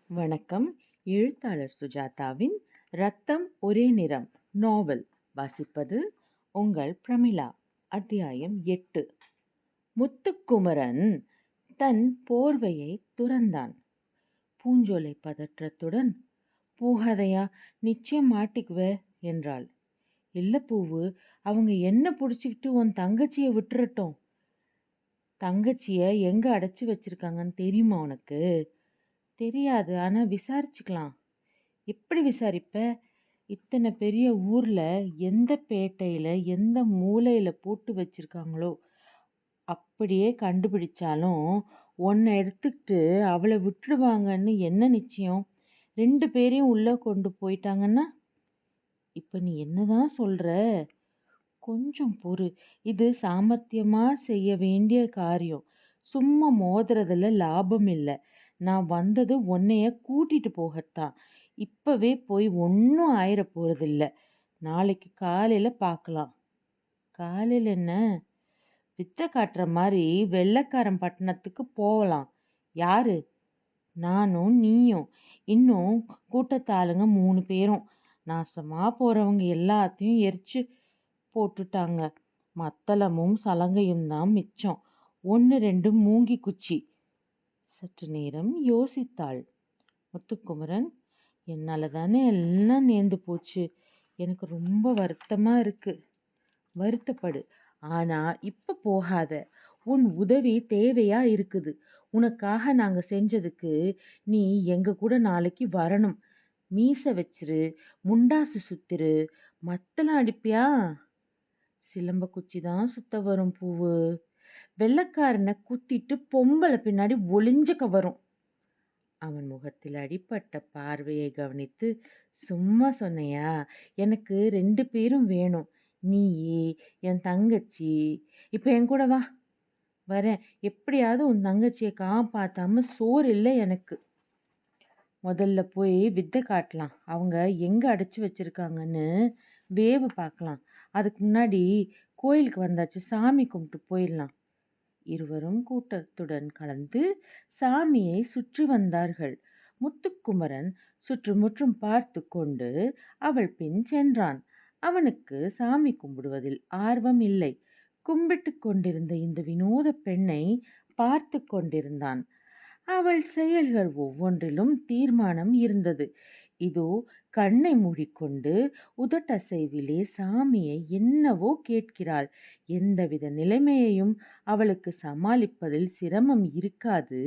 வணக்கம். எழுத்தாளர் சுஜாதாவின் ரத்தம் ஒரே நிறம் நாவல் வாசிப்பது உங்கள் பிரமிளா. அத்தியாயம் 8. முத்துக்குமரன் தன் போர்வையை துறந்தான். பூஞ்சோலை பதற்றத்துடன், "போகாதையா, நிச்சயம் மாட்டிக்குவ" என்றாள். "இல்ல பூவு, அவங்க என்ன புடிச்சுக்கிட்டு உன் தங்கச்சியை விட்டுறட்டும்." "தங்கச்சிய எங்க அடைச்சு வச்சிருக்காங்கன்னு தெரியுமா உனக்கு?" "தெரியாது, ஆனா விசாரிச்சுக்கலாம்." "எப்படி விசாரிப்ப? இத்தனை பெரிய ஊர்ல எந்த பேட்டையில எந்த மூலையில போட்டு வச்சிருக்காங்களோ, அப்படியே கண்டுபிடிச்சாலும் உன்னை எடுத்துக்கிட்டு அவளை விட்டுடுவாங்கன்னு என்ன நிச்சயம்? 2 பேரையும் உள்ள கொண்டு போயிட்டாங்கன்னா?" "இப்ப நீ என்னதான் சொல்ற?" "கொஞ்சம் பொறு. இது சாமர்த்தியமா செய்ய வேண்டிய காரியம். சும்மா மோதுறதுல லாபம் இல்ல. நான் வந்தது உன்னைய கூட்டிட்டு போகத்தான். இப்பவே போய் ஒன்னும் ஆயிர போறதில்ல. நாளைக்கு காலையில பார்க்கலாம்." "காலையில என்ன?" "வித்தை காட்டுற மாதிரி வெள்ளைக்காரன் பட்டணத்துக்கு போகலாம்." "யாரு?" "நானும் நீயும் இன்னும் கூட்டத்தாளுங்க 3 பேரும். நாசமா போறவங்க எல்லாத்தையும் எரிச்சு போட்டுட்டாங்க. மத்தளமும் சலங்கையும் தான் மிச்சம். 1 2 மூங்கி குச்சி." சற்று நேரம் யோசித்தாள். "முத்துக்குமரன், என்னால தானே எல்லாம் நேர்ந்து போச்சு. எனக்கு ரொம்ப வருத்தமா இருக்கு." "வருத்தப்படு. ஆனா இப்ப போகாத. உன் உதவி தேவையா இருக்குது. உனக்காக நாங்க செஞ்சதுக்கு நீ எங்க கூட நாளைக்கு வரணும். மீசை வச்சிரு, முண்டாசு சுத்திரு. மத்தளம் அடிப்பியா?" "சிலம்ப குச்சி தான் சுத்த வரும் பூவு. வெள்ளைக்காரனை குத்திட்டு பொம்பளை பின்னாடி ஒளிஞ்சுக்க வரும்." அவன் முகத்தில் அடிபட்ட பார்வையை கவனித்து, "சும்மா சொன்னையா? எனக்கு 2 பேரும் வேணும். நீயி, என் தங்கச்சி. இப்ப என் கூட வா." "வரேன். எப்படியாவது உன் தங்கச்சியை காப்பாத்தாம சோறு இல்லை எனக்கு." "முதல்ல போய் வித்தை காட்டலாம். அவங்க எங்க அடைச்சு வச்சிருக்காங்கன்னு வேவு பார்க்கலாம். அதுக்கு முன்னாடி கோயிலுக்கு வந்தாச்சு, சாமி கும்பிட்டு போயிடலாம்." இருவரும் கூட்டத்துடன் கலந்து சாமியை சுற்றி வந்தார்கள். முத்துக்குமரன் சுற்றுமுற்றும் பார்த்து கொண்டு அவள் பின் சென்றான். அவனுக்கு சாமி கும்பிடுவதில் ஆர்வம் இல்லை. கும்பிட்டு கொண்டிருந்த இந்த வினோத பெண்ணை பார்த்து கொண்டிருந்தான். அவள் செயல்கள் ஒவ்வொன்றிலும் தீர்மானம் இருந்தது. இதோ கண்ணை மூடிக்கொண்டு உதட்டசைவிலே சாமியை என்னவோ கேட்கிறாள். எந்தவித நிலைமையையும் அவளுக்கு சமாளிப்பதில் சிரமம் இருக்காது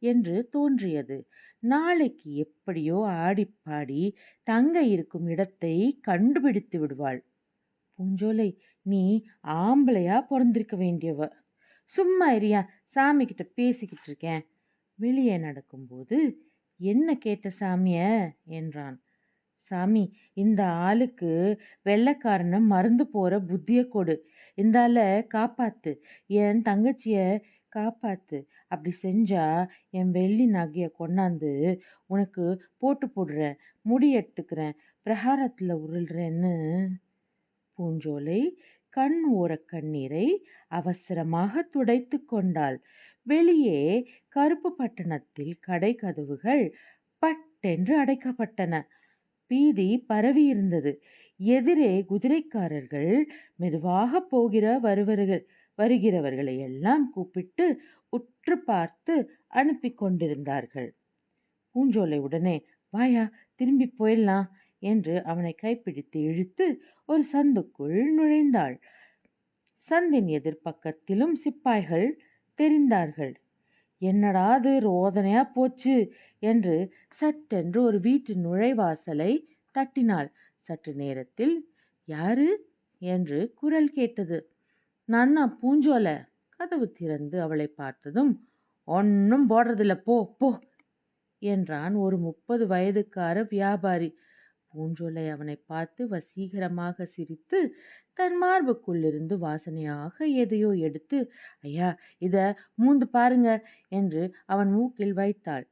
என்று தோன்றியது. நாளைக்கு எப்படியோ ஆடிப்பாடி தங்க இருக்கும் இடத்தை கண்டுபிடித்து விடுவாள். "பூஞ்சோலை, நீ ஆம்பளையா பிறந்திருக்க வேண்டியவ." "சும்மா இரியா, சாமி கிட்ட பேசிக்கிட்டு இருக்கேன்." வெளியே நடக்கும்போது, "என்ன கேட்ட சாமிய?" என்றான். "சாமி, இந்த ஆளுக்கு வெள்ளைக்காரனை மறந்து போற புத்திய கொடு. இந்தால காப்பாத்து. என் தங்கச்சிய காப்பாத்து. அப்படி செஞ்சா என் வெள்ளி நகைய கொண்டாந்து உனக்கு போட்டு போடுறேன். முடி எடுத்துக்கிறேன். பிரகாரத்துல உருள்றேன்னு." பூஞ்சோலை கண் ஓரக் கண்ணீரை அவசரமாக துடைத்து கொண்டாள். வெளியே கருப்பு பட்டணத்தில் கடை கதவுகள் பட்டென்று அடைக்கப்பட்டன. பீதி பரவியிருந்தது. எதிரே குதிரைக்காரர்கள் மெதுவாக வருகிறவர்களை எல்லாம் கூப்பிட்டு உற்று பார்த்து அனுப்பி கொண்டிருந்தார்கள். பூஞ்சோலை உடனே, "வாயா, திரும்பி போயிடலாம்" என்று அவனை கைப்பிடித்து இழுத்து ஒரு சந்துக்குள் நுழைந்தாள். சந்தின் எதிர்பக்கத்திலும் சிப்பாய்கள் தெரிந்தார்கள். "என்னடா அது ரோதனையா போச்சு" என்று சட்டென்று ஒரு வீட்டின் நுழைவாசலை தட்டினாள். சற்று நேரத்தில், "யாரு?" என்று குரல் கேட்டது. "நான் தான், பூஞ்சோலை." கதவு திறந்து அவளை பார்த்ததும், "ஒன்னும் போடுறதில்ல, போ போ" என்றான் ஒரு 30 வயதுக்கார வியாபாரி. பூஞ்சோலை அவனை பார்த்து வசீகரமாக சிரித்து தன் மார்புக்குள்ளிருந்து வாசனையாக எதையோ எடுத்து, "ஐயா, இத மூந்து பாருங்க" என்று அவன் மூக்கில் வைத்தாள்.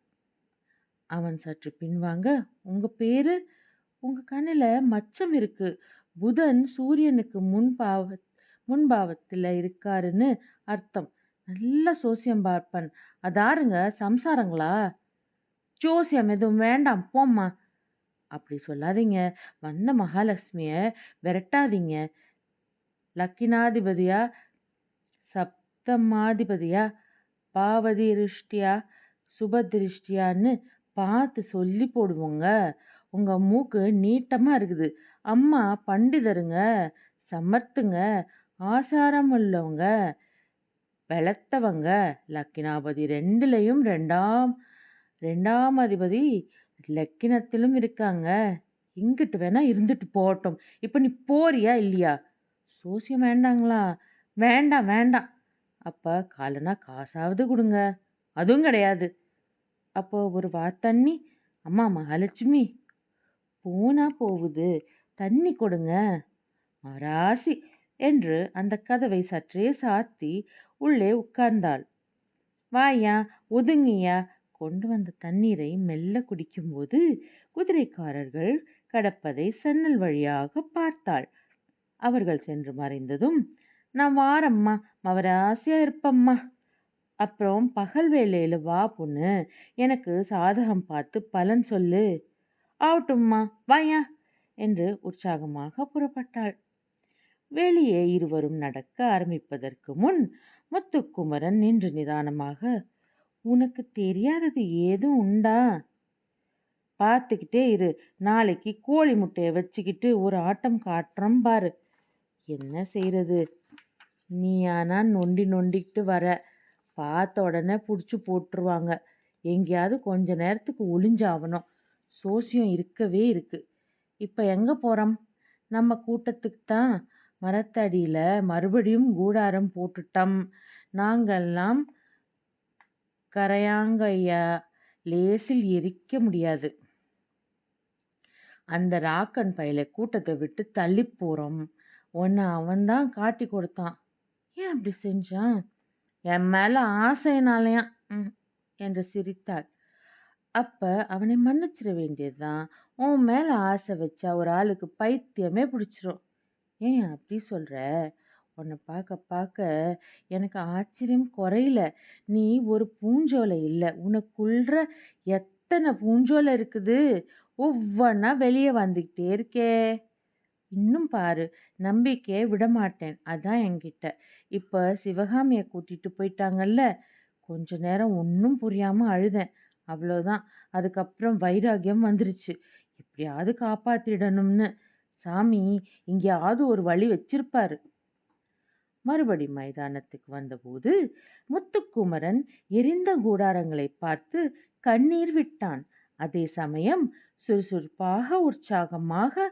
அவன் சற்று பின்வாங்க, "உங்க பேரு?" "உங்க கண்ணுல மச்சம் இருக்கு. புதன் சூரியனுக்கு முன்பாவத்துல இருக்காருன்னு அர்த்தம். நல்ல சோசியம் பார்ப்பன். அதாருங்க, சம்சாரங்களா?" ஜோசியம் எதுவும் வேண்டாம் போம்மா. அப்படி சொல்லாதீங்க. வந்த மகாலட்சுமிய விரட்டாதீங்க. லக்கினாதிபதியா, சப்தமாதிபதியா, பாவதிருஷ்டியா, சுபதிருஷ்டியான்னு பார்த்து சொல்லி போடுவோங்க. உங்க மூக்கு நீட்டமா இருக்குது. அம்மா பண்டிதருங்க, சமர்த்துங்க, ஆசாரம் உள்ளவங்க, வெளத்தவங்க. லக்கினாபதி 2லயும் ரெண்டாம் அதிபதி லக்கினத்திலும் இருக்காங்க. இங்கிட்டு வேணா இருந்துட்டு போகட்டும். இப்ப நீ போறியா இல்லையா? சோசியம் வேண்டாங்களா? வேண்டாம் வேண்டாம். அப்ப காலனா காசாவது கொடுங்க. அதுவும் கிடையாது. அப்போ ஒரு தண்ணி. அம்மா மகாலட்சுமி, போனா போகுது, தண்ணி கொடுங்க. மராசி என்று அந்த கதவை சற்றே சாத்தி உள்ளே உட்கார்ந்தாள். வாயா, ஒதுங்கியா. கொண்டு வந்த தண்ணீரை மெல்ல குடிக்கும்போது குதிரைக்காரர்கள் கடப்பதை சன்னல் வழியாக பார்த்தாள். அவர்கள் சென்று மறைந்ததும், நான் வாரம்மா, மவராசியா இருப்பம்மா. அப்புறம் பகல் வேளையில வா பொண்ணு, எனக்கு சாதகம் பார்த்து பலன் சொல்லு. ஆவட்டும்மா, வாயா என்று உற்சாகமாக புறப்பட்டாள். வெளியே இருவரும் நடக்க ஆரம்பிப்பதற்கு முன் முத்துக்குமரன் நின்று நிதானமாக, உனக்கு தெரியாதது ஏதும் உண்டா? பார்த்துக்கிட்டே இரு. நாளைக்கு கோழி முட்டையை வச்சுக்கிட்டு ஒரு ஆட்டம் காட்டுறோம் பாரு. என்ன செய்யறது? நீ ஆனா நொண்டிக்கிட்டு வர. பார்த்த உடனே பிடிச்சி போட்டுருவாங்க. எங்கேயாவது கொஞ்ச நேரத்துக்கு ஒளிஞ்சாகணும். சோசியம் இருக்கவே இருக்கு. இப்ப எங்க போறோம்? நம்ம கூட்டத்துக்கு தான். மரத்தடியில மறுபடியும் கூடாரம் போட்டுட்டோம். நாங்கெல்லாம் கரையாங்கையா, லேசில் எரிக்க முடியாது. அந்த ராக்கன் பையில கூட்டத்தை விட்டு தள்ளி போறோம். உன்னை அவன்தான் காட்டி கொடுத்தான். ஏன் அப்படி செஞ்சான்? என் மேல ஆசையினாலயாம் என்று சிரித்தாள். அப்ப அவனை மன்னிச்சிட வேண்டியதுதான். உன் மேல ஆசை வச்சா ஒரு ஆளுக்கு பைத்தியமே பிடிச்சிரும். ஏன் அப்படி சொல்ற? உன்னை பார்க்க பார்க்க எனக்கு ஆச்சரியம் குறையல. நீ ஒரு பூஞ்சோலை இல்லை. உனக்குள்ள எத்தனை பூஞ்சோலை இருக்குது. ஒவ்வொன்னா வெளியே வந்துக்கிட்டே இருக்கே. இன்னும் பாரு, நம்பிக்கையை விடமாட்டேன். அதான் என்கிட்ட. இப்ப சிவகாமியை கூட்டிட்டு போயிட்டாங்கல்ல. கொஞ்ச நேரம் ஒன்றும் புரியாம அழுதேன். அவ்வளோதான். அதுக்கப்புறம் வைராகியம் வந்துருச்சு. எப்படியாவது காப்பாத்திடணும்னு. சாமி எங்கேயாவது ஒரு வழி வச்சிருப்பாரு. மறுபடி மைதானத்துக்கு வந்தபோது முத்துக்குமரன் எரிந்த கூடாரங்களை பார்த்து கண்ணீர் விட்டான். அதே சமயம் சுறுசுறுப்பாக உற்சாகமாக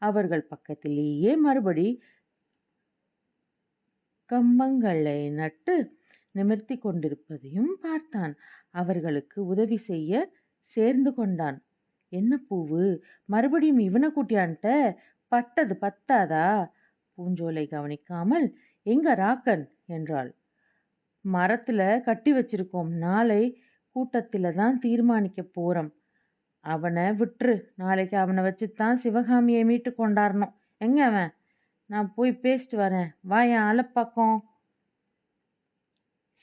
அவர்கள் பக்கத்திலேயே மறுபடி கம்பங்களை நட்டு நிமிர்த்தி கொண்டிருப்பதையும் பார்த்தான். அவர்களுக்கு உதவி செய்ய சேர்ந்து கொண்டான். என்ன பூவு, மறுபடியும் இவனை கூட்டியான்ட்ட? பட்டது பத்தாதா? பூஞ்சோலை கவனிக்காமல், எங்க ராக்கன் என்றாள். மரத்துல கட்டி வச்சிருக்கோம். நாளை கூட்டத்தில தான் தீர்மானிக்க போறோம். அவனை விட்டுரு. நாளைக்கு அவனை வச்சுத்தான் சிவகாமியை மீட்டு கொண்டாடணும். எங்க அவன்? நான் போய் பேசிட்டு வரேன். வா என் ஆலப்பக்கம்.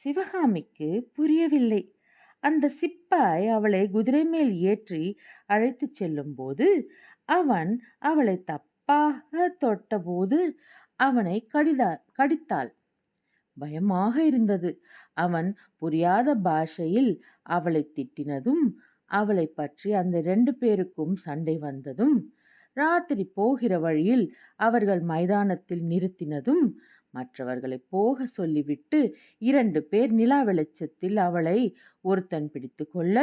சிவகாமிக்கு புரியவில்லை. அந்த சிப்பாய் அவளை குதிரை மேல் ஏற்றி அழைத்து செல்லும் போது அவன் அவளை தப்பாக தொட்டபோது அவனை கடித்தாள். பயமாக இருந்தது. அவன் புரியாத பாஷையில் அவளை திட்டினதும், அவளை பற்றி அந்த 2 பேருக்கும் சண்டை வந்ததும், ராத்திரி போகிற வழியில் அவர்கள் மைதானத்தில் நிறுத்தினதும், மற்றவர்களை போக சொல்லிவிட்டு 2 பேர் நிலா வெளிச்சத்தில் அவளை ஒருத்தன் பிடித்து கொள்ள,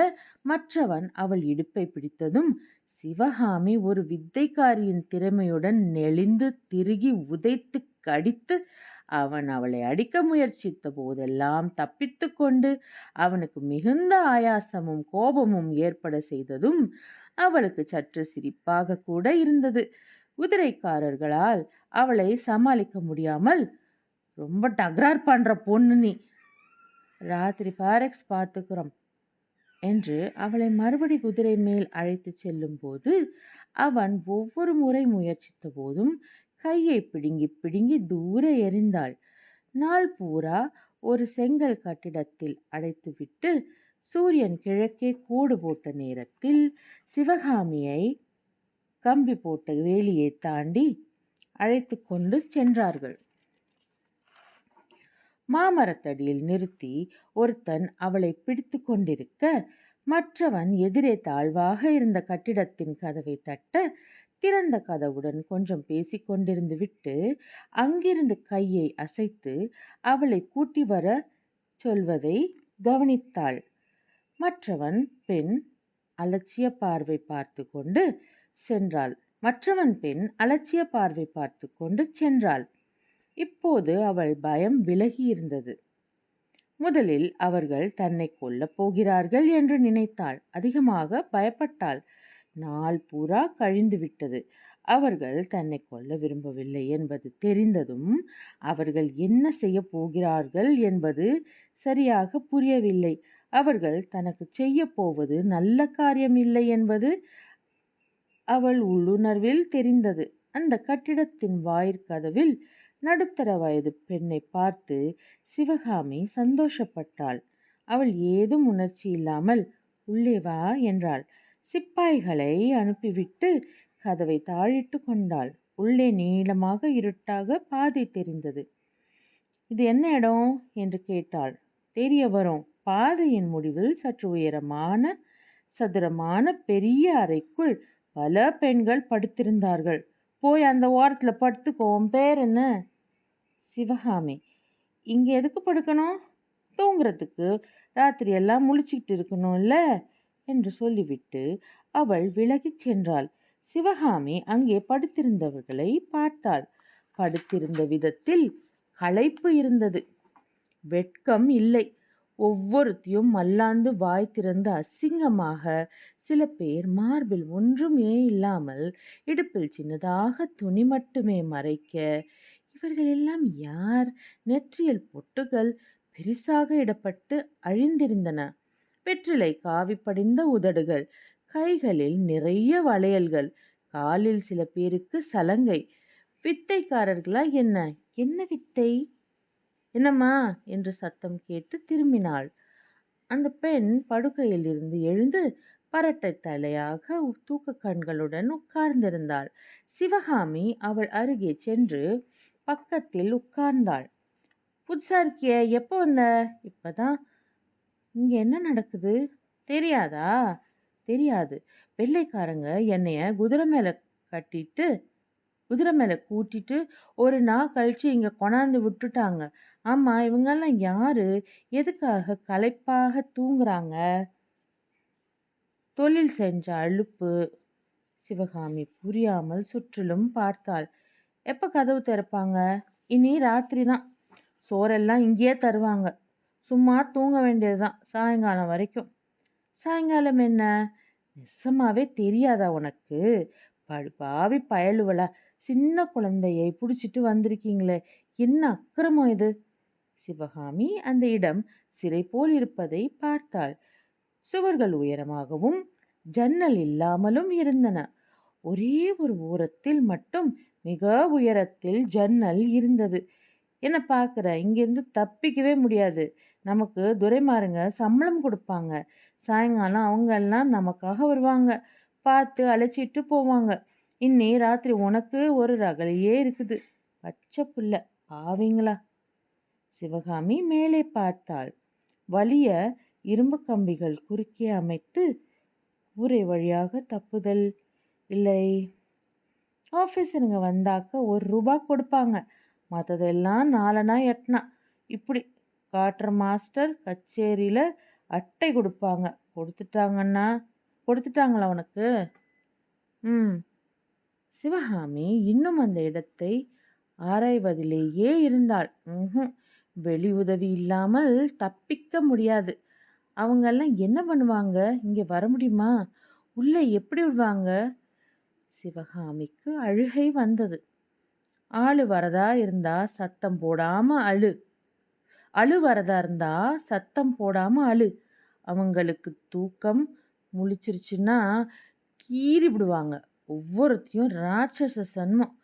மற்றவன் அவள் இடுப்பை பிடித்ததும், சிவகாமி ஒரு வித்தைக்காரியின் திறமையுடன் நெளிந்து திருகி உதைத்து கடித்து அவன் அவளை அடிக்க முயற்சித்த போதெல்லாம் தப்பித்து கொண்டு அவனுக்கு மிகுந்த ஆயாசமும் கோபமும் ஏற்பட செய்ததும் அவளுக்கு சற்று சிரிப்பாக கூட இருந்தது. குதிரைக்காரர்களால் அவளை சமாளிக்க முடியாமல், ரொம்ப டக்ரார் பண்ற பொண்ணு நீ, ராத்திரி பாரெக்ஸ் பார்த்துக்கிறோம் என்று அவளை மறுபடி குதிரை மேல் அழைத்து செல்லும் போது அவன் ஒவ்வொரு முறை முயற்சித்த போதும் கையை பிடுங்கி பிடுங்கி தூர எறிந்தாள். நாள் பூரா ஒரு செங்கல் கட்டிடத்தில் அடைத்துவிட்டு சூரியன் கிழக்கே கோடு போட்ட நேரத்தில் சிவகாமியை கம்பி போட்ட வேலியை தாண்டி அழைத்து கொண்டு சென்றார்கள். மாமரத்தடியில் நிறுத்தி ஒருத்தன் அவளை பிடித்து கொண்டிருக்க, மற்றவன் எதிரே தாழ்வாக இருந்த கட்டிடத்தின் கதவை தட்ட, திறந்த கதவுடன் கொஞ்சம் பேசிக் கொண்டிருந்து விட்டு அங்கிருந்து கையை அசைத்து அவளை கூட்டி வர சொல்வதை கவனித்தாள். மற்றவன் பெண் அலட்சிய பார்வை பார்த்து கொண்டு சென்றாள். இப்போது அவள் பயம் விலகி இருந்தது. முதலில் அவர்கள் தன்னை கொல்லப் போகிறார்கள் என்று நினைத்தாள். அதிகமாக பயப்பட்டாள். நாள் பூரா கழிந்து விட்டது. அவர்கள் தன்னை கொல்ல விரும்பவில்லை என்பது தெரிந்ததும் அவர்கள் என்ன செய்ய போகிறார்கள் என்பது சரியாக புரியவில்லை. அவர்கள் தனக்கு செய்ய போவது நல்ல காரியம் இல்லை என்பது அவள் உள்ளுணர்வில் தெரிந்தது. அந்த கட்டிடத்தின் வாயிற்கதவில் நடுத்தர வயது பெண்ணை பார்த்து சிவகாமி சந்தோஷப்பட்டாள். அவள் ஏதும் உணர்ச்சி இல்லாமல் உள்ளே வா என்றாள். சிப்பாய்களை அனுப்பிவிட்டு கதவை தாழிட்டு கொண்டாள். உள்ளே நீளமாக இருட்டாக பாதை தெரிந்தது. இது என்ன இடம் என்று கேட்டாள். தெரிய வரும். பாதையின் முடிவில் சற்று உயரமான சதுரமான பெரிய அறைக்குள் பல பெண்கள் படுத்திருந்தார்கள். போய் அந்த ஓரத்துல படுத்துக்கோ. உன் பேர் என்ன? சிவகாமி. இங்க எதுக்கு படுக்கணும்? தூங்குறதுக்கு. ராத்திரி எல்லாம் முழிச்சுக்கிட்டு இருக்கணும்ல என்று சொல்லிவிட்டு அவள் விலகிச் சென்றாள். சிவகாமி அங்கே படுத்திருந்தவர்களை பார்த்தாள். படுத்திருந்த விதத்தில் களைப்பு இருந்தது, வெட்கம் இல்லை. ஒவ்வொருத்தியும் மல்லாந்து வாய் திறந்து அசிங்கமாக, சில பேர் மார்பில் ஒன்றுமே இல்லாமல் இடுப்பில் சின்னதாக துணி மட்டுமே மறைக்க. இவர்கள் எல்லாம் யார்? நெற்றியில் பொட்டுகள் பெரிசாக இடப்பட்டு அழிந்திருந்தன. வெற்றிலை காவி படிந்த உதடுகள், கைகளில் நிறைய வளையல்கள், காலில் சில பேருக்கு சலங்கை. வித்தைக்காரர்களா என்ன? என்ன வித்தை? என்னம்மா என்று சத்தம் கேட்டு திரும்பினாள். அந்த பெண் படுக்கையில் இருந்து எழுந்து பரட்டை தலையாக தூக்க கண்களுடன் உட்கார்ந்திருந்தாள். சிவகாமி அவள் அருகே சென்று பக்கத்தில் உட்கார்ந்தாள். புதுசா இருக்கிய, எப்போ வந்த? இப்பதான். இங்க என்ன நடக்குது? தெரியாதா? தெரியாது. வெள்ளைக்காரங்க என்னைய குதிரை மேல கூட்டிட்டு ஒரு நாள் கழிச்சு இங்க கொண்டாந்து விட்டுட்டாங்க. ஆமா, இவங்கெல்லாம் யாரு? எதுக்காக களைப்பாக தூங்குறாங்க? தொழில் செஞ்ச அலுப்பு. சிவகாமி புரியாமல் சுற்றிலும் பார்த்தாள். எப்ப கதவு திறப்பாங்க? இனி ராத்திரி தான். சோறெல்லாம் இங்கேயே தருவாங்க. சும்மா தூங்க வேண்டியதுதான் சாயங்காலம் வரைக்கும். சாயங்காலம் என்ன? நெசமாவே தெரியாதா உனக்கு? பாவி பயலுவலா, சின்ன குழந்தையை புடிச்சிட்டு வந்திருக்கீங்களே, என்ன அக்கிரமம் இது? சிவகாமி அந்த இடம் சிறை போல் இருப்பதை பார்த்தாள். சுவர்கள் உயரமாகவும் ஜன்னல் இல்லாமலும் இருந்தன. ஒரே ஒரு ஓரத்தில் மட்டும் மிக உயரத்தில் ஜன்னல் இருந்தது. என்ன பார்க்குற? இங்கிருந்து தப்பிக்கவே முடியாது. நமக்கு துரைமாருங்க சம்பளம் கொடுப்பாங்க. சாயங்காலம் அவங்க எல்லாம் நமக்காக வருவாங்க. பார்த்து அழைச்சிட்டு போவாங்க. இன்னி ராத்திரி உனக்கு ஒரு ரகலையே இருக்குது. பச்சை புள்ள பாவீங்களா? சிவகாமி மேலே பார்த்தாள். வலிய இரும்பு கம்பிகள் குறுக்கே அமைத்து கூரை வழியாக தப்புதல் இல்லை. ஆஃபீஸருங்க வந்தாக்க ₹1 கொடுப்பாங்க. மற்றதெல்லாம் 4 8 இப்படி. காட்டுற மாஸ்டர் கச்சேரியில அட்டை கொடுப்பாங்க. கொடுத்துட்டாங்களா உனக்கு? சிவகாமி இன்னும் அந்த இடத்தை ஆராய்வதிலேயே இருந்தாள். வெளி உதவி இல்லாமல் தப்பிக்க முடியாது. அவங்கெல்லாம் என்ன பண்ணுவாங்க? இங்க வர முடியுமா? உள்ள எப்படி விடுவாங்க? சிவகாமிக்கு அழுகை வந்தது. ஆளு வரதா இருந்தா சத்தம் போடாம அழு. வரதா இருந்தா சத்தம் போடாம அழு. அவங்களுக்கு தூக்கம் முழிச்சிருச்சுன்னா கீறி விடுவாங்க. ஒவ்வொருத்தையும் ராட்சச சன்மம்.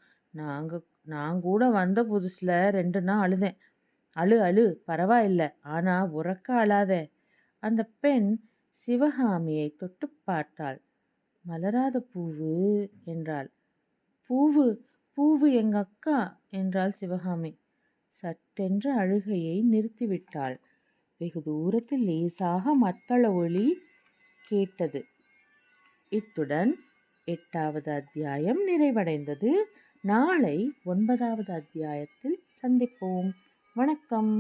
நான் கூட வந்த புதுசுல 2 நாள் அழுதேன். அழு பரவாயில்ல, ஆனா உறக்க அழாத. அந்த பெண் சிவகாமியை தொட்டு பார்த்தாள். மலராத பூவு என்றாள். பூவு பூவு எங்க அக்கா என்றாள் சிவகாமி. சட்டென்று அழுகையை நிறுத்திவிட்டாள். வெகு தூரத்தில் லேசாக மத்தள ஒலி கேட்டது. இத்துடன் 8வது அத்தியாயம் நிறைவடைந்தது. நாளை 9வது அத்தியாயத்தில் சந்திப்போம். வணக்கம்.